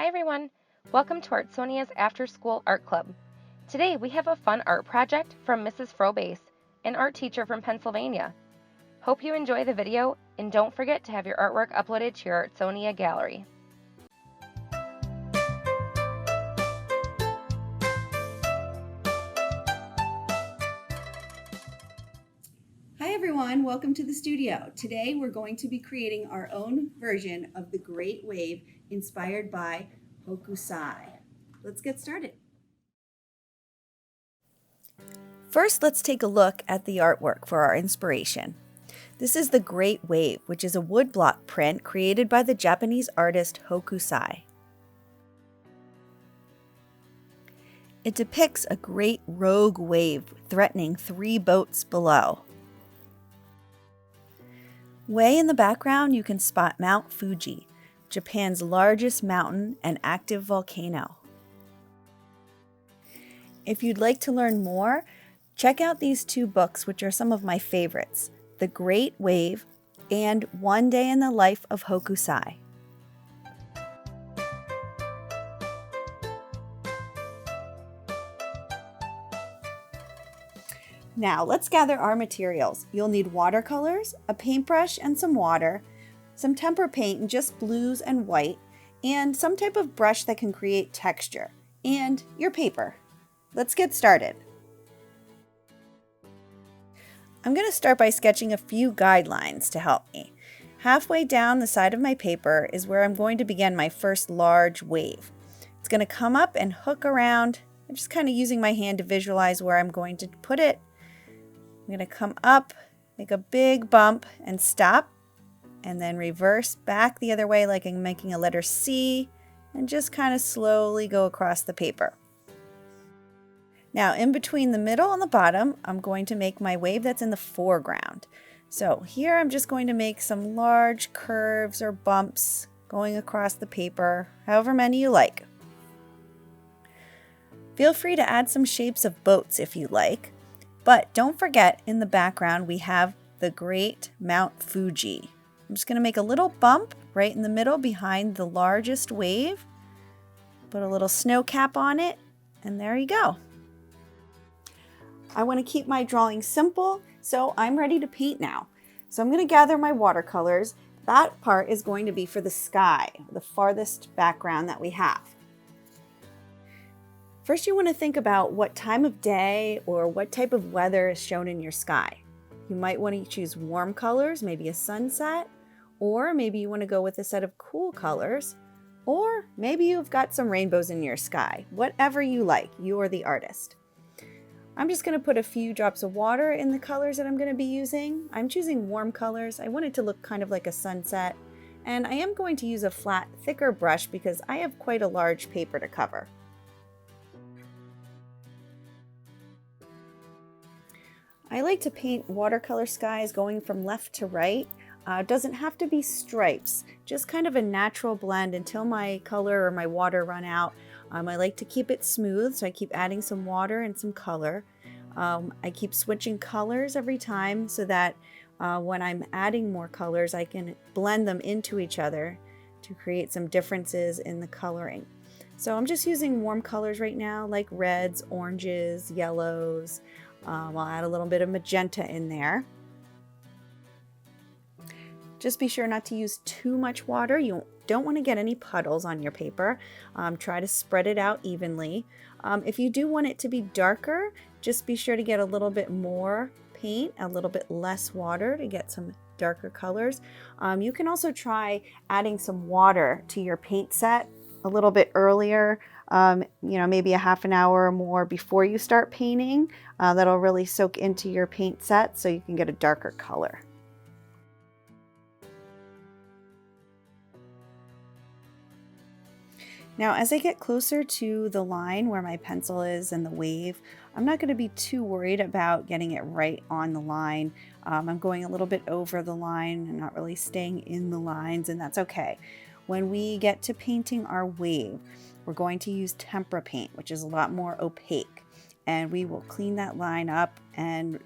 Hi everyone! Welcome to Artsonia's After School Art Club. Today we have a fun art project from Mrs. Frobase, an art teacher from Pennsylvania. Hope you enjoy the video and don't forget to have your artwork uploaded to your Artsonia gallery. Hi everyone, welcome to the studio. Today we're going to be creating our own version of the Great Wave inspired by Hokusai. Let's get started. First, let's take a look at the artwork for our inspiration. This is the Great Wave, which is a woodblock print created by the Japanese artist Hokusai. It depicts a great rogue wave threatening 3 boats below. Way in the background, you can spot Mount Fuji, Japan's largest mountain and active volcano. If you'd like to learn more, check out these 2 books, which are some of my favorites, The Great Wave and One Day in the Life of Hokusai. Now let's gather our materials. You'll need watercolors, a paintbrush and some water, some tempera paint in just blues and white, and some type of brush that can create texture, and your paper. Let's get started. I'm going to start by sketching a few guidelines to help me. Halfway down the side of my paper is where I'm going to begin my first large wave. It's going to come up and hook around. I'm just kind of using my hand to visualize where I'm going to put it. I'm going to come up, make a big bump and stop, and then reverse back the other way like I'm making a letter C, and just kind of slowly go across the paper. Now in between the middle and the bottom, I'm going to make my wave that's in the foreground. So here I'm just going to make some large curves or bumps going across the paper, however many you like. Feel free to add some shapes of boats if you like. But don't forget, in the background we have the great Mount Fuji. I'm just going to make a little bump right in the middle behind the largest wave. Put a little snow cap on it, and there you go. I want to keep my drawing simple, so I'm ready to paint now. So I'm going to gather my watercolors. That part is going to be for the sky, the farthest background that we have. First, you want to think about what time of day or what type of weather is shown in your sky. You might want to choose warm colors, maybe a sunset, or maybe you want to go with a set of cool colors, or maybe you've got some rainbows in your sky. Whatever you like, you're the artist. I'm just going to put a few drops of water in the colors that I'm going to be using. I'm choosing warm colors. I want it to look kind of like a sunset, and I am going to use a flat, thicker brush because I have quite a large paper to cover. I like to paint watercolor skies going from left to right. It doesn't have to be stripes, just kind of a natural blend until my color or my water run out. I like to keep it smooth, so I keep adding some water and some color. I keep switching colors every time so that when I'm adding more colors, I can blend them into each other to create some differences in the coloring. So I'm just using warm colors right now, like reds, oranges, yellows. I'll add a little bit of magenta in there. Just be sure not to use too much water. You don't want to get any puddles on your paper. Try to spread it out evenly. If you do want it to be darker, just be sure to get a little bit more paint, a little bit less water to get some darker colors. You can also try adding some water to your paint set a little bit earlier, maybe a half an hour or more before you start painting. That'll really soak into your paint set so you can get a darker color. Now, as I get closer to the line where my pencil is and the wave, I'm not going to be too worried about getting it right on the line. I'm going a little bit over the line and not really staying in the lines, and that's okay. When we get to painting our wave, we're going to use tempera paint, which is a lot more opaque, and we will clean that line up and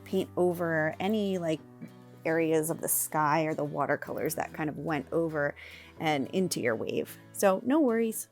paint over any areas of the sky or the watercolors that kind of went over and into your wave. So no worries.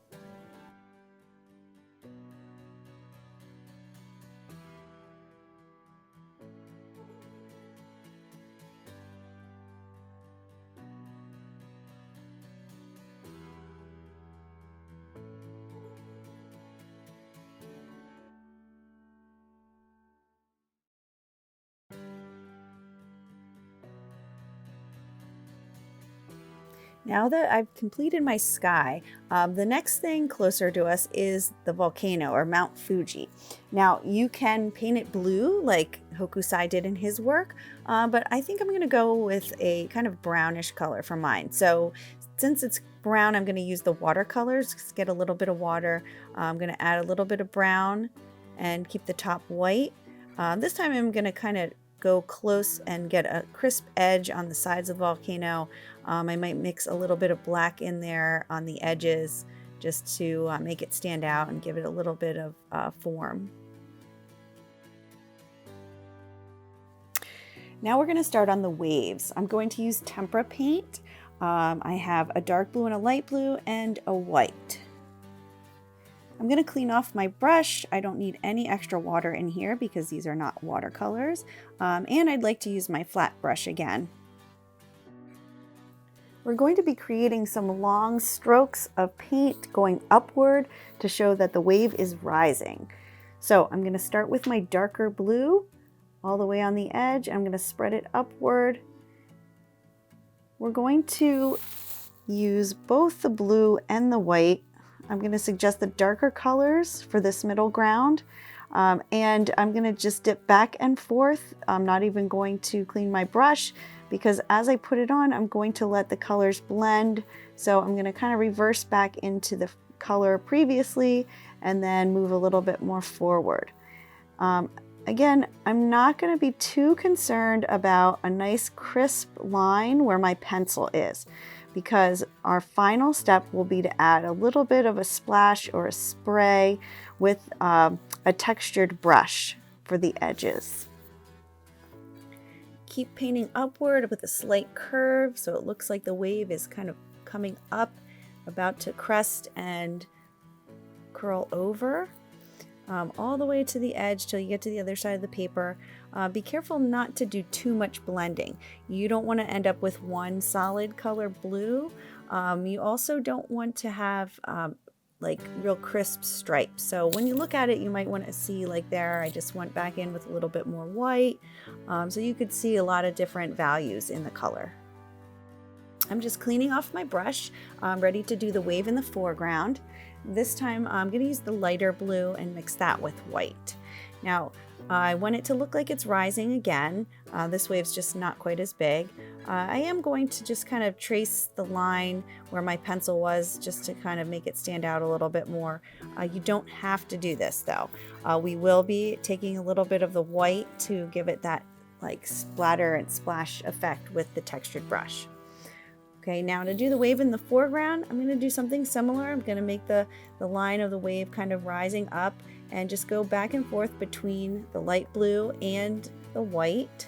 Now that I've completed my sky, the next thing closer to us is the volcano or Mount Fuji. Now you can paint it blue like Hokusai did in his work, but I think I'm going to go with a kind of brownish color for mine. So since it's brown, I'm going to use the watercolors, just get a little bit of water. I'm going to add a little bit of brown and keep the top white. This time I'm going to kind of go close and get a crisp edge on the sides of the volcano. I might mix a little bit of black in there on the edges just to make it stand out and give it a little bit of form. Now we're going to start on the waves. I'm going to use tempera paint. I have a dark blue and a light blue and a white. I'm going to clean off my brush. I don't need any extra water in here because these are not watercolors. And I'd like to use my flat brush again. We're going to be creating some long strokes of paint going upward to show that the wave is rising. So I'm going to start with my darker blue all the way on the edge. I'm going to spread it upward. We're going to use both the blue and the white. I'm going to suggest the darker colors for this middle ground. And I'm going to just dip back and forth. I'm not even going to clean my brush because as I put it on, I'm going to let the colors blend. So I'm going to kind of reverse back into the color previously and then move a little bit more forward. Again, I'm not going to be too concerned about a nice crisp line where my pencil is, because our final step will be to add a little bit of a splash or a spray with a textured brush for the edges. Keep painting upward with a slight curve so it looks like the wave is kind of coming up, about to crest and curl over. All the way to the edge till you get to the other side of the paper. Be careful not to do too much blending. You don't want to end up with one solid color blue. You also don't want to have like real crisp stripes. So when you look at it, you might want to see like there, I just went back in with a little bit more white. So you could see a lot of different values in the color. I'm just cleaning off my brush. I'm ready to do the wave in the foreground. This time I'm going to use the lighter blue and mix that with white. Now I want it to look like it's rising again. This wave's just not quite as big. I am going to just kind of trace the line where my pencil was just to kind of make it stand out a little bit more. You don't have to do this though. We will be taking a little bit of the white to give it that like splatter and splash effect with the textured brush. Okay, now to do the wave in the foreground, I'm going to do something similar. I'm going to make the line of the wave kind of rising up and just go back and forth between the light blue and the white.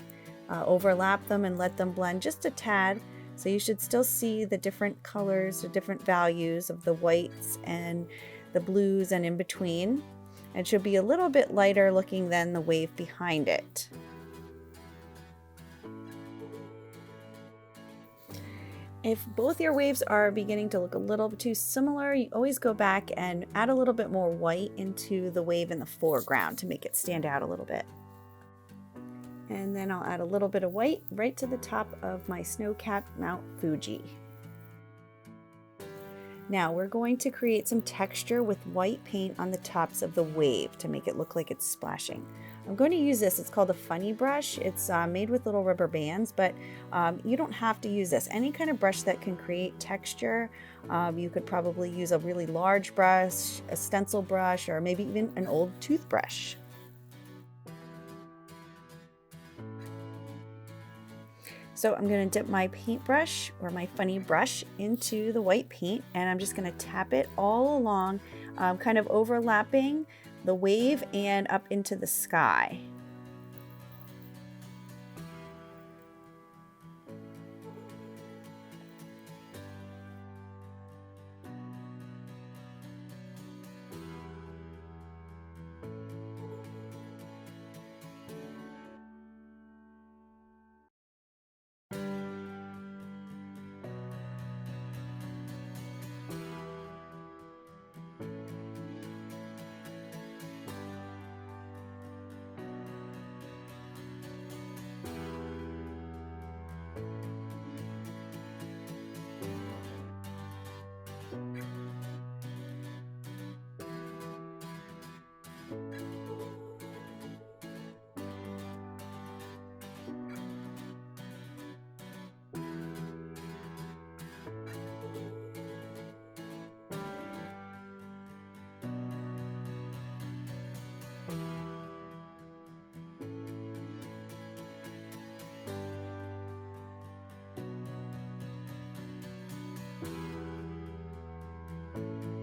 Overlap them and let them blend just a tad. So you should still see the different colors, the different values of the whites and the blues and in between. It should be a little bit lighter looking than the wave behind it. If both your waves are beginning to look a little bit too similar, you always go back and add a little bit more white into the wave in the foreground to make it stand out a little bit. And then I'll add a little bit of white right to the top of my snow-capped Mount Fuji. Now we're going to create some texture with white paint on the tops of the wave to make it look like it's splashing. I'm going to use this, it's called a funny brush. It's made with little rubber bands, but you don't have to use this. Any kind of brush that can create texture. You could probably use a really large brush, a stencil brush, or maybe even an old toothbrush. So I'm going to dip my paintbrush or my funny brush into the white paint, and I'm just going to tap it all along, kind of overlapping the wave and up into the sky.